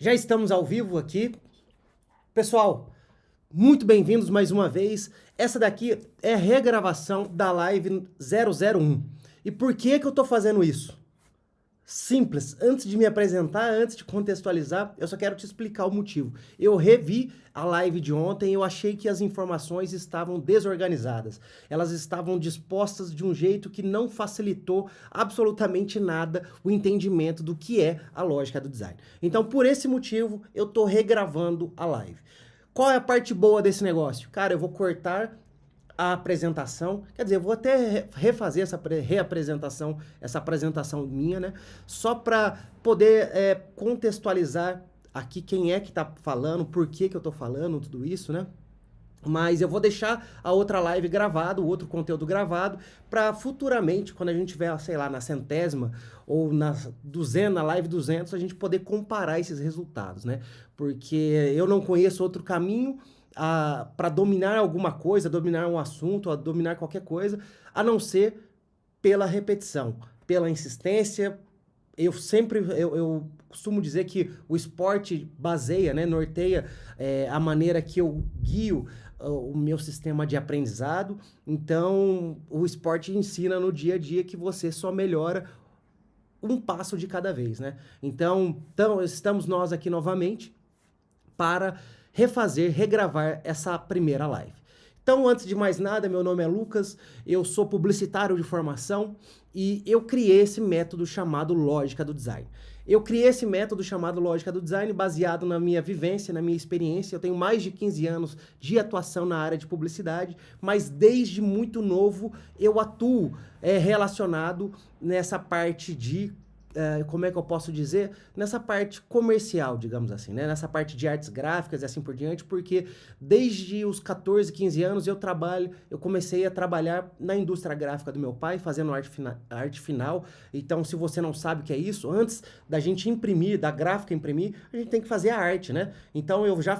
Já estamos ao vivo aqui. Pessoal, muito bem-vindos mais uma vez. Essa daqui é a regravação da live 001. E por que que eu tô fazendo isso? Simples, antes de me apresentar, antes de contextualizar, eu só quero te explicar o motivo. Eu revi a live de ontem e eu achei que as informações estavam desorganizadas. Elas estavam dispostas de um jeito que não facilitou absolutamente nada o entendimento do que é a lógica do design. Então, por esse motivo, eu tô regravando a live. Qual é a parte boa desse negócio? Cara, eu vou cortar a apresentação, quer dizer, eu vou até refazer essa reapresentação, essa apresentação minha, né? Só para poder contextualizar aqui quem é que tá falando, por que que eu tô falando, tudo isso, né? Mas eu vou deixar a outra live gravada, o outro conteúdo gravado, para futuramente, quando a gente tiver, sei lá, na centésima ou na 200, na live 200, a gente poder comparar esses resultados, né? Porque eu não conheço outro caminho para dominar alguma coisa, dominar um assunto, dominar qualquer coisa, a não ser pela repetição, pela insistência. Eu costumo dizer que o esporte baseia, né, norteia a maneira que eu guio o meu sistema de aprendizado. Então, o esporte ensina no dia a dia que você só melhora um passo de cada vez, né? Então estamos nós aqui novamente para refazer, regravar essa primeira live. Então, antes de mais nada, meu nome é Lucas, eu sou publicitário de formação e eu criei esse método chamado Lógica do Design. Eu criei esse método chamado Lógica do Design baseado na minha vivência, na minha experiência. Eu tenho mais de 15 anos de atuação na área de publicidade, mas desde muito novo eu atuo relacionado nessa parte de como é que eu posso dizer, nessa parte comercial, digamos assim, né? Nessa parte de artes gráficas e assim por diante, porque desde os 14, 15 anos eu comecei a trabalhar na indústria gráfica do meu pai, fazendo arte final. Então, se você não sabe o que é isso, antes da gente imprimir, da gráfica imprimir, a gente tem que fazer a arte, né? Então, eu já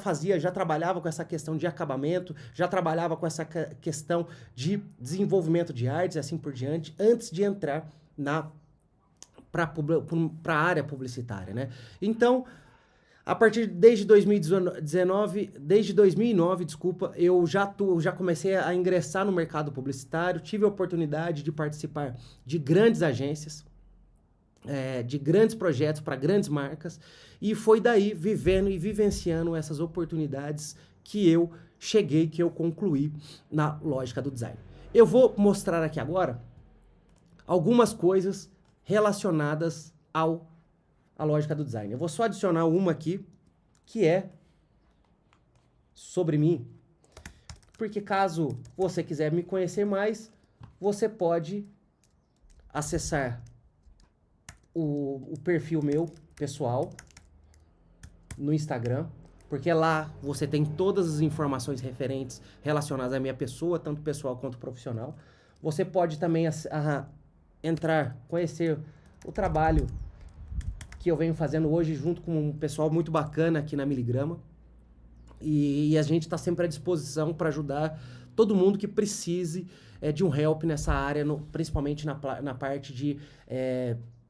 trabalhava com essa questão de acabamento, já trabalhava com essa questão de desenvolvimento de artes e assim por diante, antes de entrar para a área publicitária, né? Então, desde 2009, desculpa, eu já comecei a ingressar no mercado publicitário, tive a oportunidade de participar de grandes agências, de grandes projetos para grandes marcas, e foi daí, vivendo e vivenciando essas oportunidades, que eu concluí na lógica do design. Eu vou mostrar aqui agora algumas coisas relacionadas à lógica do design. Eu vou só adicionar uma aqui, que é sobre mim, porque caso você quiser me conhecer mais, você pode acessar o perfil meu pessoal no Instagram, porque lá você tem todas as informações referentes relacionadas à minha pessoa, tanto pessoal quanto profissional. Você pode também entrar, conhecer o trabalho que eu venho fazendo hoje junto com um pessoal muito bacana aqui na Miligrama. E a gente está sempre à disposição para ajudar todo mundo que precise de um help nessa área, principalmente na parte de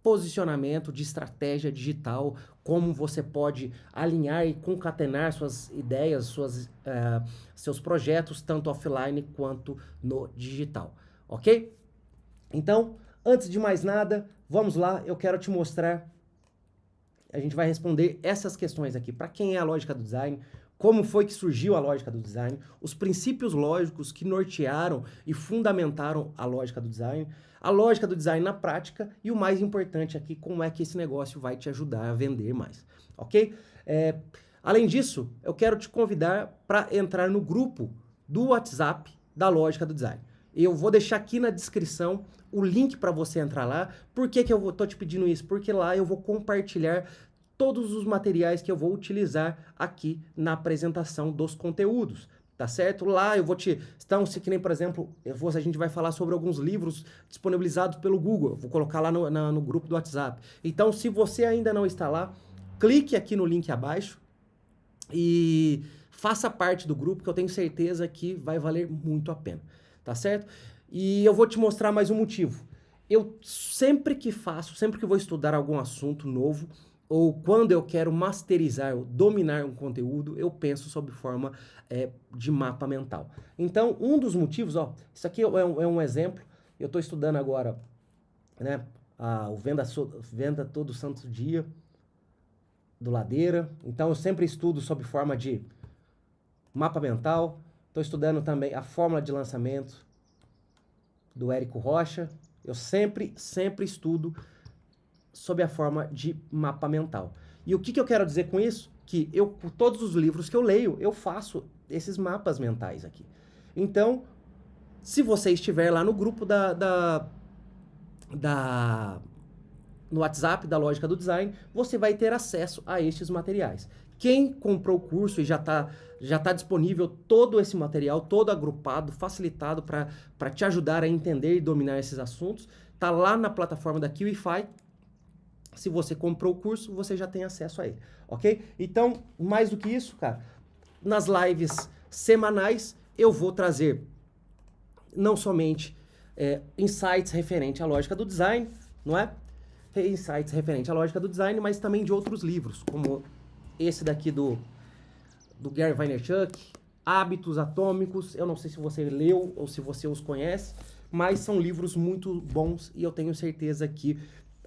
posicionamento, de estratégia digital, como você pode alinhar e concatenar suas ideias, seus projetos, tanto offline quanto no digital, ok? Então, antes de mais nada, vamos lá, eu quero te mostrar, a gente vai responder essas questões aqui. Para quem é a lógica do design, como foi que surgiu a lógica do design, os princípios lógicos que nortearam e fundamentaram a lógica do design, a lógica do design na prática e o mais importante aqui, como é que esse negócio vai te ajudar a vender mais, ok? Além disso, eu quero te convidar para entrar no grupo do WhatsApp da lógica do design. Eu vou deixar aqui na descrição o link para você entrar lá. Por que que eu tô te pedindo isso? Porque lá eu vou compartilhar todos os materiais que eu vou utilizar aqui na apresentação dos conteúdos, tá certo? Lá eu vou então, se que nem, por exemplo, a gente vai falar sobre alguns livros disponibilizados pelo Google, eu vou colocar lá no grupo do WhatsApp. Então, se você ainda não está lá, clique aqui no link abaixo e faça parte do grupo, que eu tenho certeza que vai valer muito a pena, tá certo? E eu vou te mostrar mais um motivo. Eu sempre que vou estudar algum assunto novo, ou quando eu quero masterizar ou dominar um conteúdo, eu penso sob forma de mapa mental. Então, um dos motivos, ó, isso aqui é um exemplo, eu estou estudando agora, né, o Venda Todo Santo Dia, do Ladeira, então eu sempre estudo sob forma de mapa mental, estou estudando também a fórmula de lançamento do Érico Rocha, eu sempre estudo sob a forma de mapa mental. E o que eu quero dizer com isso? Que eu, por todos os livros que eu leio, eu faço esses mapas mentais aqui. Então, se você estiver lá no grupo no WhatsApp da Lógica do Design, você vai ter acesso a estes materiais. Quem comprou o curso e já tá disponível todo esse material, todo agrupado, facilitado para te ajudar a entender e dominar esses assuntos, tá lá na plataforma da QIFI. Se você comprou o curso, você já tem acesso a ele, ok? Então, mais do que isso, cara, nas lives semanais, eu vou trazer não somente insights referente à lógica do design, não é? Insights referente à lógica do design, mas também de outros livros, como esse daqui do Gary Vaynerchuk, Hábitos Atômicos. Eu não sei se você leu ou se você os conhece, mas são livros muito bons e eu tenho certeza que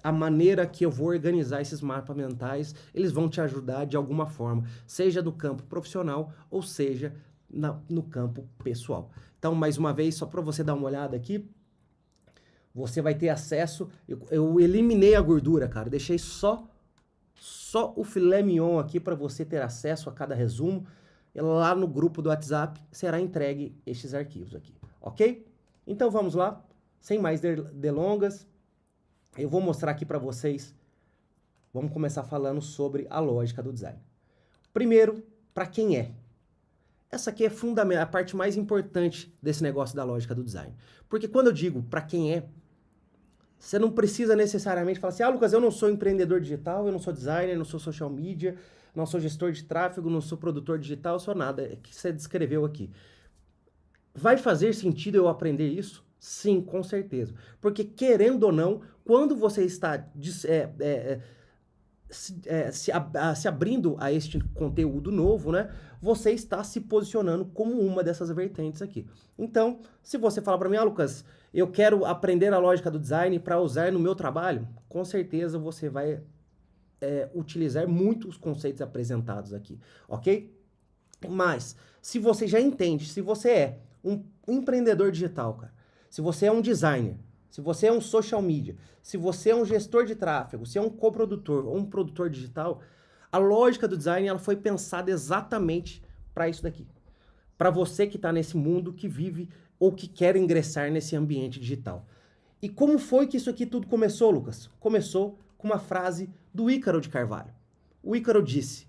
a maneira que eu vou organizar esses mapas mentais, eles vão te ajudar de alguma forma, seja do campo profissional ou seja no campo pessoal. Então, mais uma vez, só para você dar uma olhada aqui, você vai ter acesso, eu eliminei a gordura, cara, deixei só o filé mignon aqui para você ter acesso a cada resumo. Lá no grupo do WhatsApp será entregue estes arquivos aqui, ok? Então vamos lá, sem mais delongas, eu vou mostrar aqui para vocês, vamos começar falando sobre a lógica do design. Primeiro, para quem é? Essa aqui é a parte mais importante desse negócio da lógica do design. Porque quando eu digo para quem é, você não precisa necessariamente falar assim, Lucas, eu não sou empreendedor digital, eu não sou designer, não sou social media, não sou gestor de tráfego, não sou produtor digital, eu sou nada, é que você descreveu aqui. Vai fazer sentido eu aprender isso? Sim, com certeza. Porque, querendo ou não, quando você está se abrindo a este conteúdo novo, né? Você está se posicionando como uma dessas vertentes aqui. Então, se você falar para mim, Lucas, eu quero aprender a lógica do design para usar no meu trabalho, com certeza você vai utilizar muitos conceitos apresentados aqui, ok? Mas, se você já entende, se você é um empreendedor digital, cara, se você é um designer, se você é um social media, se você é um gestor de tráfego, se é um coprodutor ou um produtor digital, a lógica do design ela foi pensada exatamente para isso daqui. Para você que está nesse mundo, que vive ou que quer ingressar nesse ambiente digital. E como foi que isso aqui tudo começou, Lucas? Começou com uma frase do Ícaro de Carvalho. O Ícaro disse,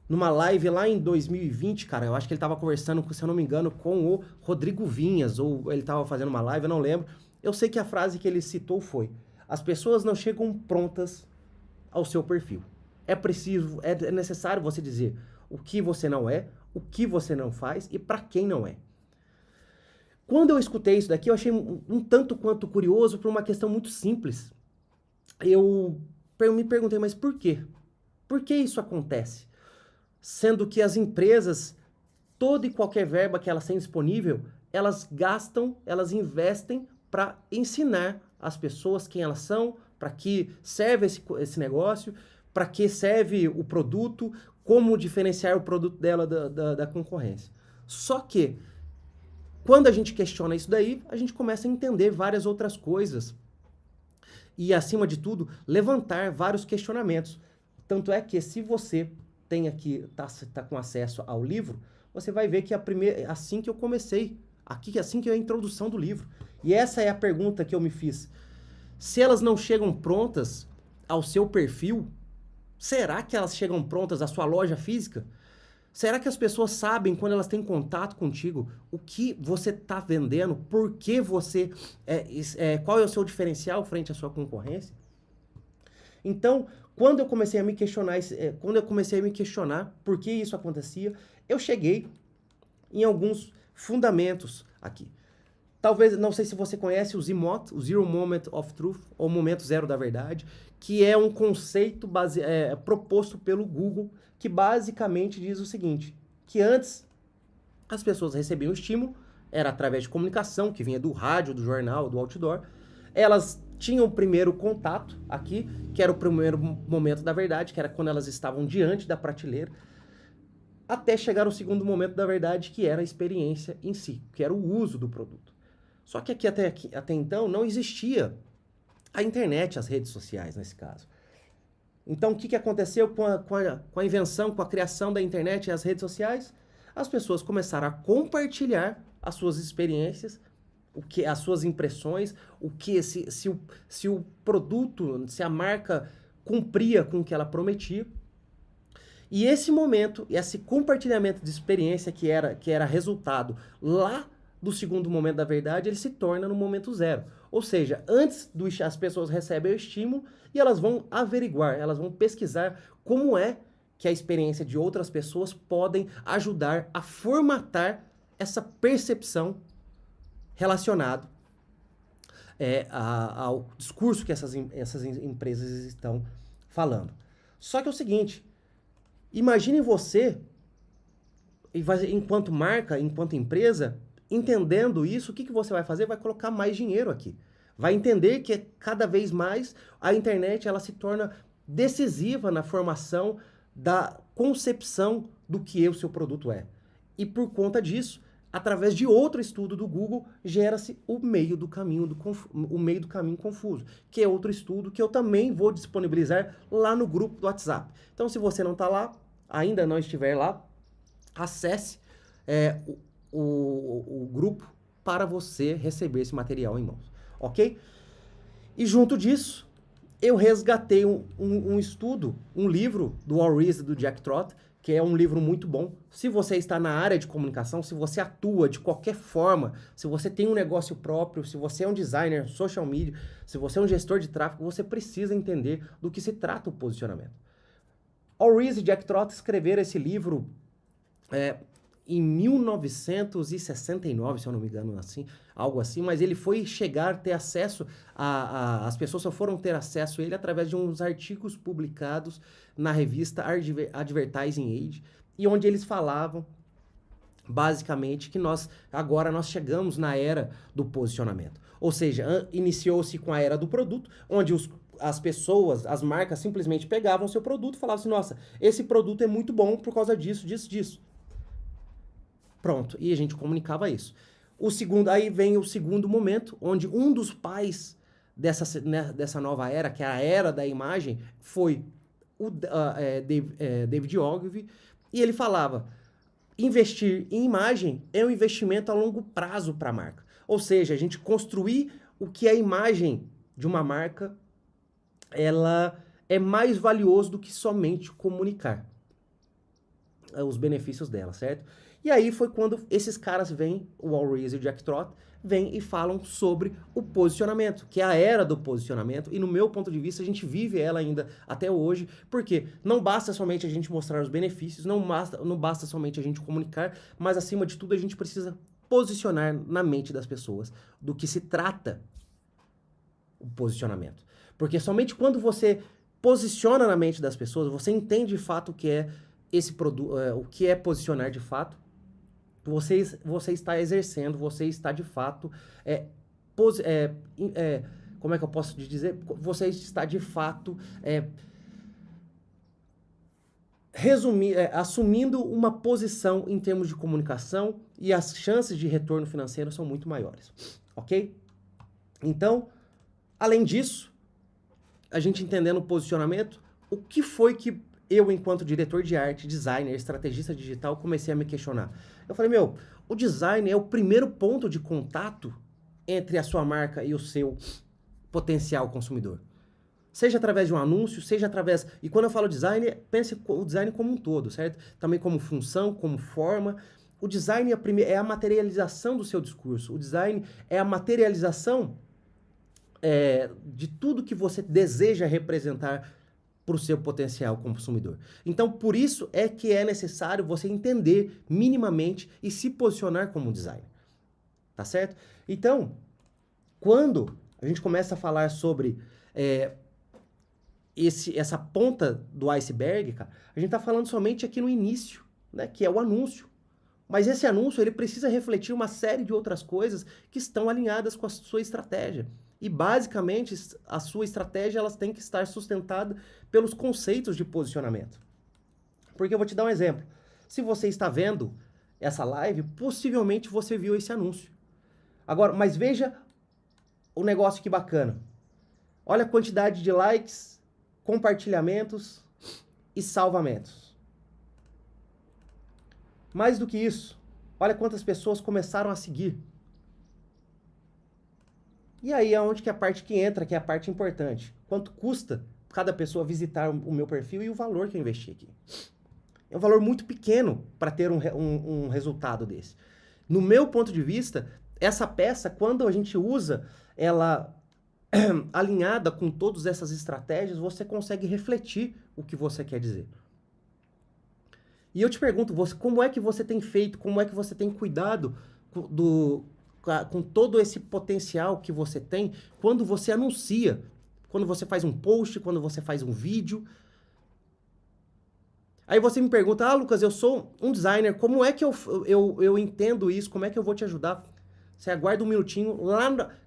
numa live lá em 2020, cara, eu acho que ele estava conversando, se eu não me engano, com o Rodrigo Vinhas, ou ele estava fazendo uma live, eu não lembro. Eu sei que a frase que ele citou foi, as pessoas não chegam prontas ao seu perfil. É necessário você dizer o que você não é, o que você não faz e para quem não é. Quando eu escutei isso daqui, eu achei um tanto quanto curioso por uma questão muito simples. Eu me perguntei, mas por quê? Por que isso acontece? Sendo que as empresas, toda e qualquer verba que elas têm disponível, elas gastam, elas investem para ensinar as pessoas quem elas são, para que serve esse negócio, para que serve o produto, como diferenciar o produto dela da concorrência. Só que, quando a gente questiona isso daí, a gente começa a entender várias outras coisas. E, acima de tudo, levantar vários questionamentos. Tanto é que, se você tem aqui, tá com acesso ao livro, você vai ver que assim que eu comecei, assim que é a introdução do livro. E essa é a pergunta que eu me fiz. Se elas não chegam prontas ao seu perfil, será que elas chegam prontas à sua loja física? Será que as pessoas sabem, quando elas têm contato contigo, o que você está vendendo? Por que você... qual é o seu diferencial frente à sua concorrência? Então, quando eu comecei a me questionar por que isso acontecia, eu cheguei em alguns fundamentos aqui. Talvez, não sei se você conhece o ZMOT, o Zero Moment of Truth, ou Momento Zero da Verdade, que é um conceito proposto pelo Google, que basicamente diz o seguinte, que antes as pessoas recebiam estímulo, era através de comunicação, que vinha do rádio, do jornal, do outdoor, elas tinham o primeiro contato aqui, que era o primeiro momento da verdade, que era quando elas estavam diante da prateleira, até chegar ao segundo momento da verdade, que era a experiência em si, que era o uso do produto. Só que até então não existia a internet, as redes sociais nesse caso. Então o que aconteceu com a invenção, com a criação da internet e as redes sociais? As pessoas começaram a compartilhar as suas experiências, as suas impressões, se o produto, se a marca cumpria com o que ela prometia. E esse momento, esse compartilhamento de experiência que era resultado lá do segundo momento da verdade, ele se torna no momento zero. Ou seja, antes as pessoas recebem o estímulo e elas vão averiguar, elas vão pesquisar como é que a experiência de outras pessoas podem ajudar a formatar essa percepção relacionada ao discurso que essas empresas estão falando. Só que é o seguinte, imagine você, enquanto marca, enquanto empresa, entendendo isso, o que você vai fazer? Vai colocar mais dinheiro aqui. Vai entender que cada vez mais a internet ela se torna decisiva na formação da concepção do que o seu produto é. E por conta disso, através de outro estudo do Google, gera-se o meio do caminho confuso, que é outro estudo que eu também vou disponibilizar lá no grupo do WhatsApp. Então, se você não está lá, ainda não estiver lá, acesse o grupo para você receber esse material em mãos, ok? E junto disso, eu resgatei um estudo, um livro do All Reason, do Jack Trotter, que é um livro muito bom. Se você está na área de comunicação, se você atua de qualquer forma, se você tem um negócio próprio, se você é um designer, social media, se você é um gestor de tráfego, você precisa entender do que se trata o posicionamento. All Reason e Jack Trotter escreveram esse livro em 1969, se eu não me engano, assim, algo assim, mas ele foi ter acesso as pessoas só foram ter acesso a ele através de uns artigos publicados na revista Advertising Age, e onde eles falavam basicamente que agora nós chegamos na era do posicionamento. Ou seja, iniciou-se com a era do produto, onde as pessoas, as marcas simplesmente pegavam o seu produto e falavam assim, nossa, esse produto é muito bom por causa disso, disso, disso. Pronto, e a gente comunicava isso. Aí vem o segundo momento, onde um dos pais dessa nova era, que é a era da imagem, foi o David Ogilvy, e ele falava, investir em imagem é um investimento a longo prazo para a marca. Ou seja, a gente construir o que é a imagem de uma marca, ela é mais valioso do que somente comunicar os benefícios dela, certo? E aí foi quando esses caras vêm, o All Reason e o Jack Trotter, vêm e falam sobre o posicionamento, que é a era do posicionamento, e no meu ponto de vista a gente vive ela ainda até hoje, porque não basta somente a gente mostrar os benefícios, não basta somente a gente comunicar, mas acima de tudo a gente precisa posicionar na mente das pessoas do que se trata o posicionamento. Porque somente quando você posiciona na mente das pessoas, você entende de fato o que é esse produto, o que é posicionar de fato, você está exercendo, você está de fato, como é que eu posso dizer? Você está de fato assumindo uma posição em termos de comunicação e as chances de retorno financeiro são muito maiores, ok? Então, além disso, a gente entendendo o posicionamento, o que foi que eu, enquanto diretor de arte, designer, estrategista digital, comecei a me questionar. Eu falei, o design é o primeiro ponto de contato entre a sua marca e o seu potencial consumidor. Seja através de um anúncio, seja através... E quando eu falo design, pense o design como um todo, certo? Também como função, como forma. O design é a materialização do seu discurso. O design é a materialização de tudo que você deseja representar para o seu potencial consumidor. Então, por isso é que é necessário você entender minimamente e se posicionar como designer. tá certo? Então, quando a gente começa a falar sobre essa ponta do iceberg, cara, a gente tá falando somente aqui no início, né, que é o anúncio. Mas esse anúncio, ele precisa refletir uma série de outras coisas que estão alinhadas com a sua estratégia. E, basicamente, a sua estratégia, elas têm que estar sustentada pelos conceitos de posicionamento. Porque eu vou te dar um exemplo. Se você está vendo essa live, possivelmente você viu esse anúncio. Agora, mas veja o negócio que bacana. Olha a quantidade de likes, compartilhamentos e salvamentos. Mais do que isso, olha quantas pessoas começaram a seguir. E aí é onde que é a parte que entra, que é a parte importante. Quanto custa cada pessoa visitar o meu perfil e o valor que eu investi aqui. É um valor muito pequeno para ter um resultado desse. No meu ponto de vista, essa peça, quando a gente usa ela alinhada com todas essas estratégias, você consegue refletir o que você quer dizer. E eu te pergunto, como é que você tem feito, como é que você tem cuidado com todo esse potencial que você tem quando você anuncia, quando você faz um post, quando você faz um vídeo. Aí você me pergunta, Lucas, eu sou um designer, como é que eu entendo isso, como é que eu vou te ajudar? Você aguarda um minutinho,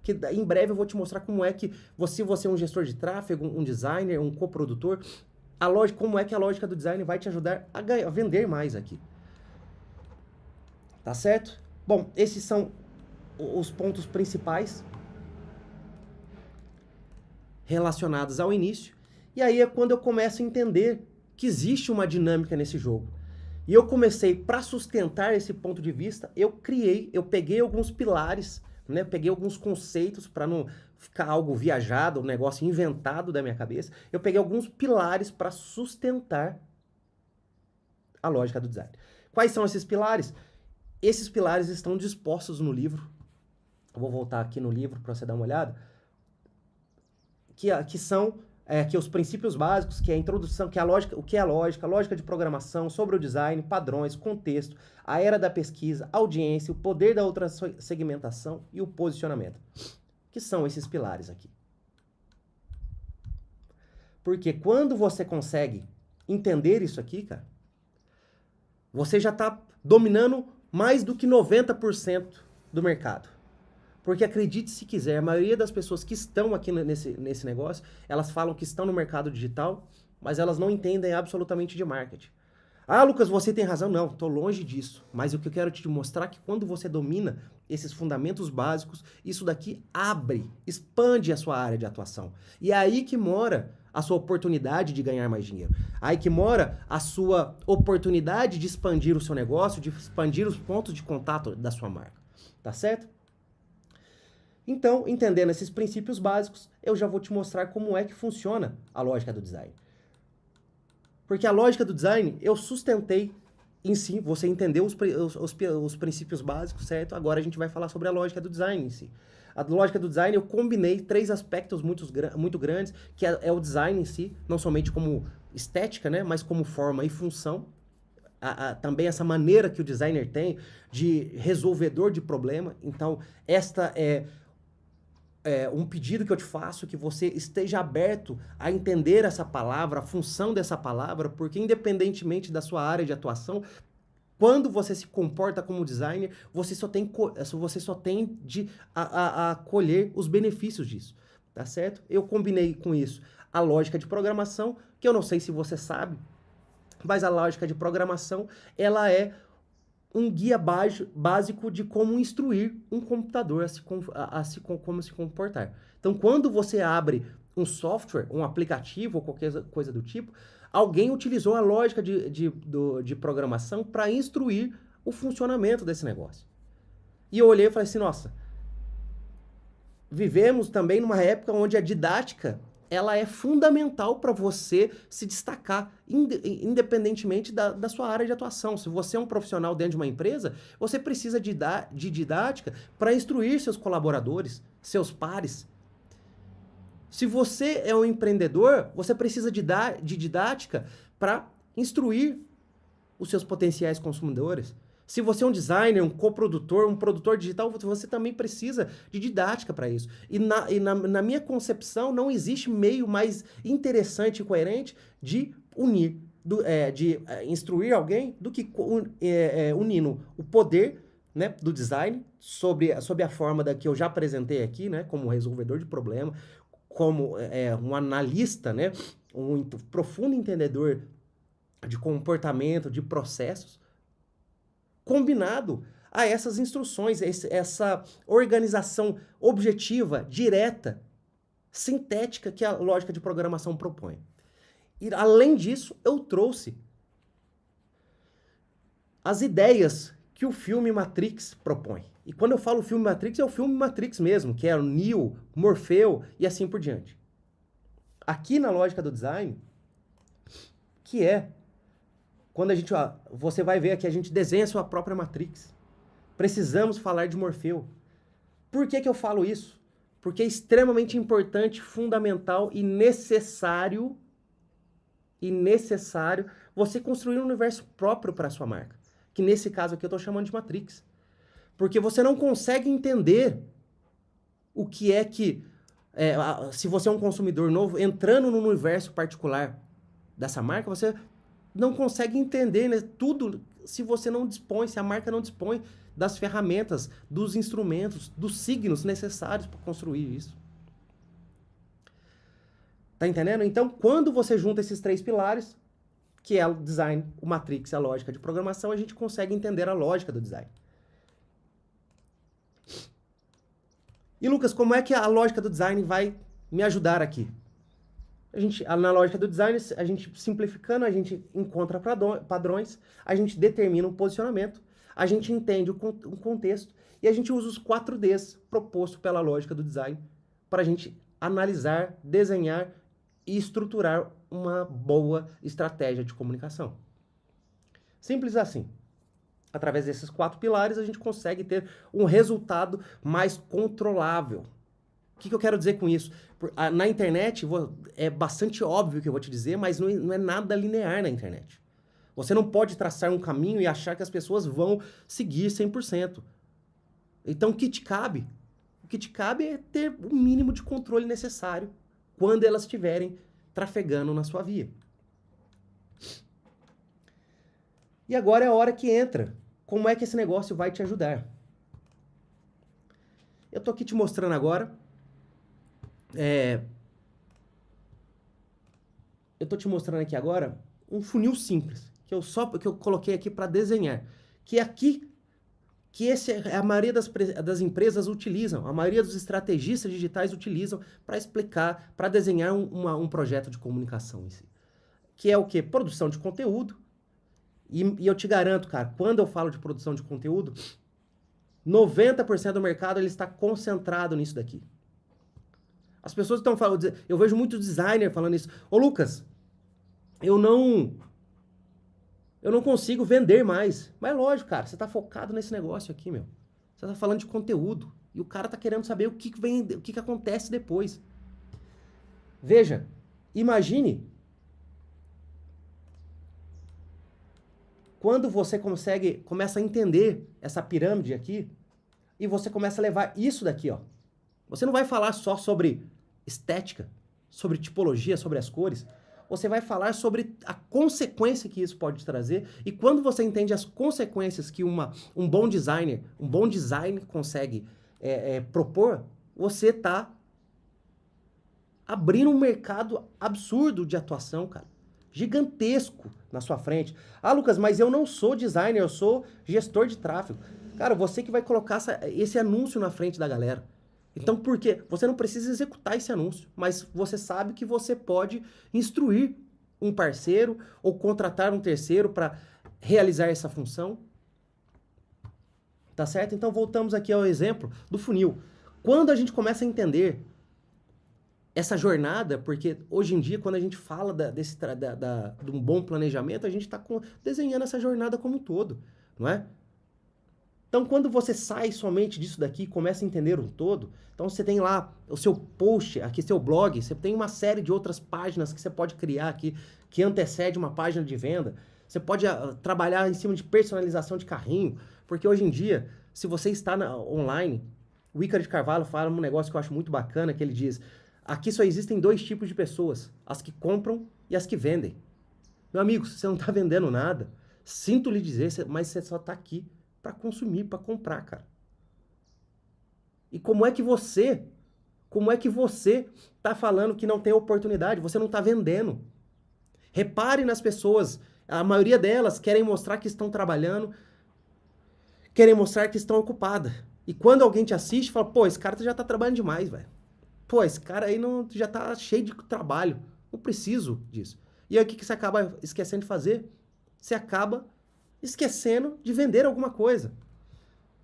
que em breve eu vou te mostrar como é que você é um gestor de tráfego, um designer, um coprodutor, como é que a lógica do design vai te ajudar a vender mais aqui. Tá certo? Bom, esses são os pontos principais relacionados ao início. E aí é quando eu começo a entender que existe uma dinâmica nesse jogo. E eu comecei, para sustentar esse ponto de vista, eu peguei alguns pilares, né? Peguei alguns conceitos para não ficar algo viajado, um negócio inventado da minha cabeça. Eu peguei alguns pilares para sustentar a lógica do design. Quais são esses pilares? Esses pilares estão dispostos no livro. Eu vou voltar aqui no livro para você dar uma olhada. Que são os princípios básicos, que é a introdução, que é a lógica, o que é a lógica de programação, sobre o design, padrões, contexto, a era da pesquisa, audiência, o poder da outra segmentação e o posicionamento. Que são esses pilares aqui. Porque quando você consegue entender isso aqui, cara, você já está dominando mais do que 90% do mercado. Porque acredite se quiser, a maioria das pessoas que estão aqui nesse negócio, elas falam que estão no mercado digital, mas elas não entendem absolutamente de marketing. Ah, Lucas, você tem razão. Não, estou longe disso. Mas o que eu quero te mostrar é que quando você domina esses fundamentos básicos, isso daqui expande a sua área de atuação. E é aí que mora a sua oportunidade de ganhar mais dinheiro. Aí que mora a sua oportunidade de expandir o seu negócio, de expandir os pontos de contato da sua marca. Tá certo? Então, entendendo esses princípios básicos, eu já vou te mostrar como é que funciona a lógica do design. Porque a lógica do design, eu sustentei em si, você entendeu os princípios básicos, certo? Agora a gente vai falar sobre a lógica do design em si. A lógica do design, eu combinei 3 aspectos muito grandes, que é o design em si, não somente como estética, né, mas como forma e função. Também essa maneira que o designer tem de resolvedor de problema. Então, esta é um pedido que eu te faço, que você esteja aberto a entender essa palavra, a função dessa palavra, porque independentemente da sua área de atuação, quando você se comporta como designer, você só tem de colher os benefícios disso, tá certo? Eu combinei com isso a lógica de programação, que eu não sei se você sabe, mas a lógica de programação, ela é um guia básico de como instruir um computador como se comportar. Então, quando você abre um software, um aplicativo ou qualquer coisa do tipo, alguém utilizou a lógica de programação para instruir o funcionamento desse negócio. E eu olhei e falei assim, nossa, vivemos também numa época onde a didática ela é fundamental para você se destacar, independentemente da sua área de atuação. Se você é um profissional dentro de uma empresa, você precisa de didática para instruir seus colaboradores, seus pares. Se você é um empreendedor, você precisa de didática para instruir os seus potenciais consumidores. Se você é um designer, um coprodutor, um produtor digital, você também precisa de didática para isso. E na minha concepção, não existe meio mais interessante e coerente de unir, de instruir alguém do que unindo o poder, né, do design sobre a forma que eu já apresentei aqui, né, como resolvedor de problema, como um analista, né, um profundo entendedor de comportamento, de processos, combinado a essas instruções, essa organização objetiva, direta, sintética que a lógica de programação propõe. E, além disso, eu trouxe as ideias que o filme Matrix propõe. E quando eu falo filme Matrix, é o filme Matrix mesmo, que é o Neo, Morfeu e assim por diante. Aqui na lógica do design, que é quando a gente, você vai ver aqui, a gente desenha a sua própria Matrix. Precisamos falar de Morfeu. Por que eu falo isso? Porque é extremamente importante, fundamental e necessário você construir um universo próprio para a sua marca. Que nesse caso aqui eu estou chamando de Matrix. Porque você não consegue entender o que é que, se você é um consumidor novo, entrando num universo particular dessa marca, você não consegue entender, né, tudo se você não dispõe, se a marca não dispõe das ferramentas, dos instrumentos, dos signos necessários para construir isso. Tá entendendo? Então, quando você junta esses três pilares, que é o design, o Matrix e a lógica de programação, a gente consegue entender a lógica do design. E, Lucas, como é que a lógica do design vai me ajudar aqui? Na lógica do design, a gente simplificando, a gente encontra padrões, a gente determina um posicionamento, a gente entende o contexto e a gente usa os 4Ds propostos pela lógica do design para a gente analisar, desenhar e estruturar uma boa estratégia de comunicação. Simples assim. Através desses 4 pilares, a gente consegue ter um resultado mais controlável. O que eu quero dizer com isso? Na internet, é bastante óbvio o que eu vou te dizer, mas não é nada linear na internet. Você não pode traçar um caminho e achar que as pessoas vão seguir 100%. Então, o que te cabe? O que te cabe é ter o mínimo de controle necessário quando elas estiverem trafegando na sua via. E agora é a hora que entra. Como é que esse negócio vai te ajudar? Eu tô aqui te mostrando agora. Eu tô te mostrando aqui agora um funil simples, que eu coloquei aqui para desenhar. Que aqui, a maioria das empresas utilizam, a maioria dos estrategistas digitais utilizam para explicar, para desenhar um projeto de comunicação em si. Que é o quê? Produção de conteúdo. E eu te garanto, cara, quando eu falo de produção de conteúdo, 90% do mercado ele está concentrado nisso daqui. As pessoas estão falando, eu vejo muito designer falando isso. Ô Lucas, eu não consigo vender mais. Mas lógico, cara, você está focado nesse negócio aqui, meu. Você está falando de conteúdo. E o cara está querendo saber o que acontece depois. Veja, imagine quando você começa a entender essa pirâmide aqui e você começa a levar isso daqui, ó. Você não vai falar só sobre estética, sobre tipologia, sobre as cores. Você vai falar sobre a consequência que isso pode trazer. E quando você entende as consequências que um bom designer, um bom design consegue propor, você está abrindo um mercado absurdo de atuação, cara. Gigantesco na sua frente. Ah, Lucas, mas eu não sou designer, eu sou gestor de tráfego. Cara, você que vai colocar esse anúncio na frente da galera. Então, por quê? Você não precisa executar esse anúncio, mas você sabe que você pode instruir um parceiro ou contratar um terceiro para realizar essa função. Tá certo? Então, voltamos aqui ao exemplo do funil. Quando a gente começa a entender essa jornada, porque hoje em dia, quando a gente fala de um bom planejamento, a gente está desenhando essa jornada como um todo, não é? Então, quando você sai somente disso daqui e começa a entender um todo, então você tem lá o seu post, aqui seu blog, você tem uma série de outras páginas que você pode criar aqui, que antecede uma página de venda. Você pode trabalhar em cima de personalização de carrinho, porque hoje em dia, se você está online, o Ícaro de Carvalho fala um negócio que eu acho muito bacana, que ele diz, aqui só existem 2 tipos de pessoas, as que compram e as que vendem. Meu amigo, se você não está vendendo nada, sinto lhe dizer, mas você só está aqui para consumir, para comprar, cara. E como é que você está falando que não tem oportunidade? Você não está vendendo. Repare nas pessoas, a maioria delas querem mostrar que estão trabalhando, querem mostrar que estão ocupadas. E quando alguém te assiste, fala, pô, esse cara já está trabalhando demais, velho. Pô, esse cara aí não, já está cheio de trabalho, não preciso disso. E aí o que você acaba esquecendo de fazer? Você acaba esquecendo de vender alguma coisa.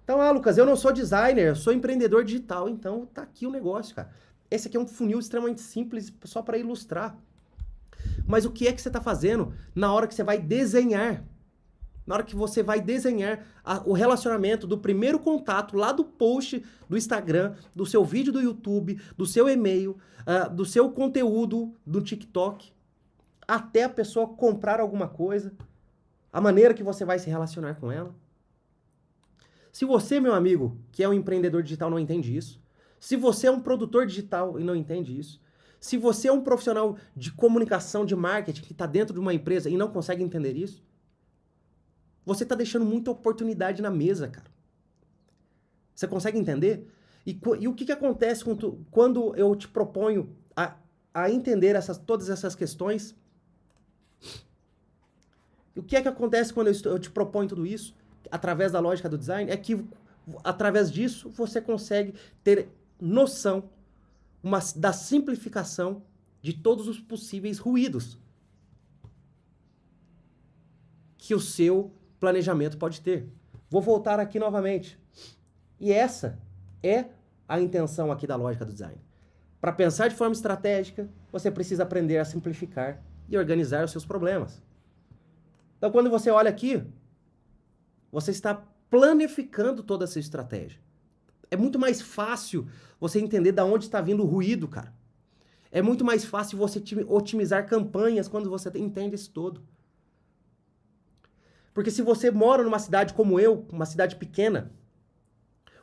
Então, Lucas, eu não sou designer, eu sou empreendedor digital, então tá aqui o negócio, cara. Esse aqui é um funil extremamente simples, só para ilustrar. Mas o que é que você está fazendo na hora que você vai desenhar? Na hora que você vai desenhar o relacionamento do primeiro contato lá do post do Instagram, do seu vídeo do YouTube, do seu e-mail, do seu conteúdo do TikTok, até a pessoa comprar alguma coisa, a maneira que você vai se relacionar com ela. Se você, meu amigo, que é um empreendedor digital, não entende isso, se você é um produtor digital e não entende isso, se você é um profissional de comunicação, de marketing, que está dentro de uma empresa e não consegue entender isso, você está deixando muita oportunidade na mesa, cara. Você consegue entender? E o que acontece quando eu te proponho a entender todas essas questões? O que é que acontece quando eu te proponho tudo isso? Através da lógica do design, é que através disso você consegue ter noção da simplificação de todos os possíveis ruídos que o seu planejamento pode ter. Vou voltar aqui novamente. E essa é a intenção aqui da lógica do design. Para pensar de forma estratégica, você precisa aprender a simplificar e organizar os seus problemas. Então, quando você olha aqui, você está planificando toda essa estratégia. É muito mais fácil você entender de onde está vindo o ruído, cara. É muito mais fácil você otimizar campanhas quando você entende isso todo. Porque se você mora numa cidade como eu, uma cidade pequena,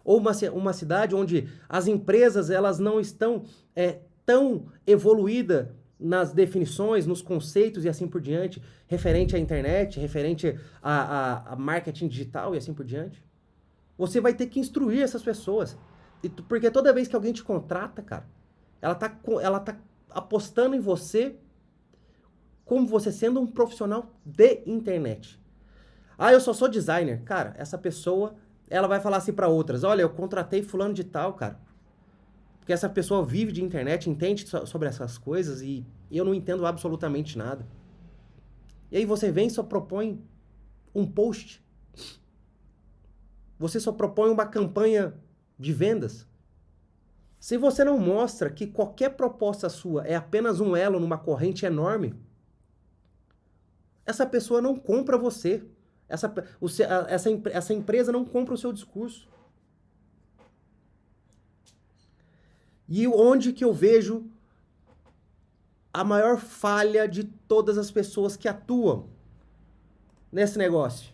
ou uma cidade onde as empresas elas não estão tão evoluídas nas definições, nos conceitos e assim por diante, referente à internet, referente a marketing digital e assim por diante, você vai ter que instruir essas pessoas. Porque toda vez que alguém te contrata, cara, ela tá apostando em você como você sendo um profissional de internet. Eu só sou designer. Cara, essa pessoa, ela vai falar assim para outras, olha, eu contratei fulano de tal, cara. Porque essa pessoa vive de internet, entende sobre essas coisas e eu não entendo absolutamente nada. E aí você vem e só propõe um post. Você só propõe uma campanha de vendas. Se você não mostra que qualquer proposta sua é apenas um elo numa corrente enorme, essa pessoa não compra você. Essa empresa não compra o seu discurso. E onde que eu vejo a maior falha de todas as pessoas que atuam nesse negócio?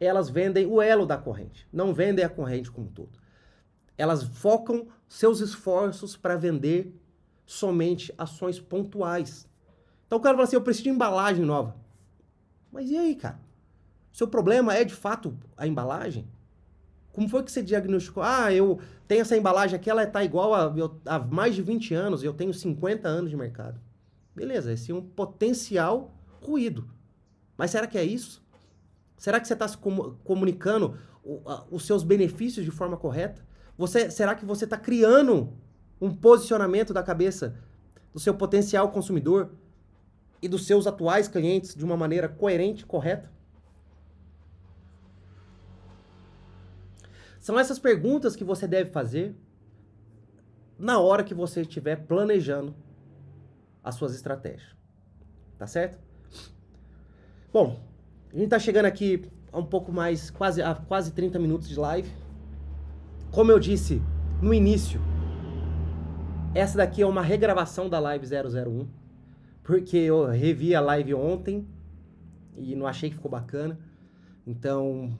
Elas vendem o elo da corrente, não vendem a corrente como um todo. Elas focam seus esforços para vender somente ações pontuais. Então o cara fala assim, eu preciso de embalagem nova. Mas e aí, cara? Seu problema é, de fato, a embalagem? Como foi que você diagnosticou? Eu tenho essa embalagem aqui, ela está igual a mais de 20 anos, eu tenho 50 anos de mercado. Beleza, esse é um potencial ruído. Mas será que é isso? Será que você está se comunicando os seus benefícios de forma correta? Será que você está criando um posicionamento da cabeça do seu potencial consumidor e dos seus atuais clientes de uma maneira coerente, correta? São essas perguntas que você deve fazer na hora que você estiver planejando as suas estratégias. Tá certo? Bom, a gente tá chegando aqui a um pouco mais, quase 30 minutos de live. Como eu disse no início, essa daqui é uma regravação da live 001, porque eu revi a live ontem e não achei que ficou bacana. Então,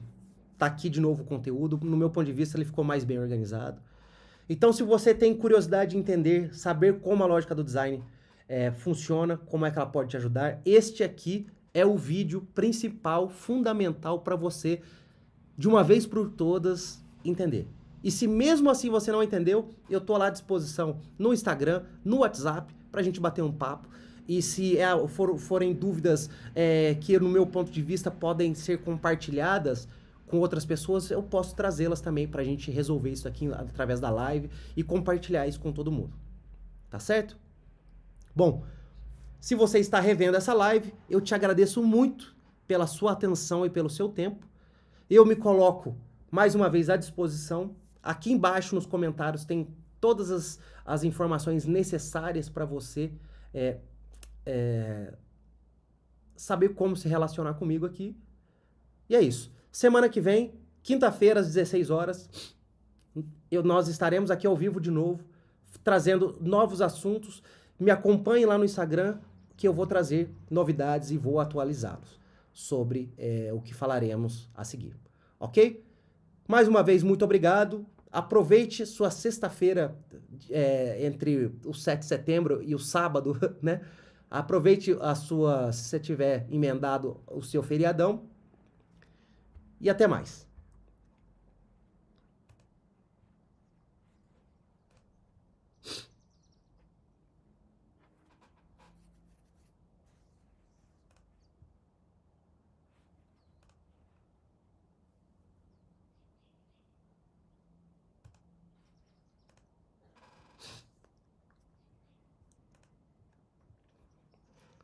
tá aqui de novo o conteúdo. No meu ponto de vista, ele ficou mais bem organizado. Então, se você tem curiosidade de entender, saber como a lógica do design funciona, como é que ela pode te ajudar, este aqui é o vídeo principal, fundamental para você, de uma vez por todas, entender. E se mesmo assim você não entendeu, eu tô lá à disposição no Instagram, no WhatsApp, pra gente bater um papo. E se forem dúvidas que, no meu ponto de vista, podem ser compartilhadas com outras pessoas, eu posso trazê-las também pra gente resolver isso aqui através da live e compartilhar isso com todo mundo. Tá certo? Bom, se você está revendo essa live, eu te agradeço muito pela sua atenção e pelo seu tempo. Eu me coloco mais uma vez à disposição. Aqui embaixo nos comentários tem todas as informações necessárias para você saber como se relacionar comigo aqui. E é isso. Semana que vem, quinta-feira, às 16 horas, nós estaremos aqui ao vivo de novo, trazendo novos assuntos. Me acompanhe lá no Instagram, que eu vou trazer novidades e vou atualizá-los sobre o que falaremos a seguir. Ok? Mais uma vez, muito obrigado. Aproveite sua sexta-feira entre o 7 de setembro e o sábado, né? Aproveite se você tiver emendado o seu feriadão. E até mais.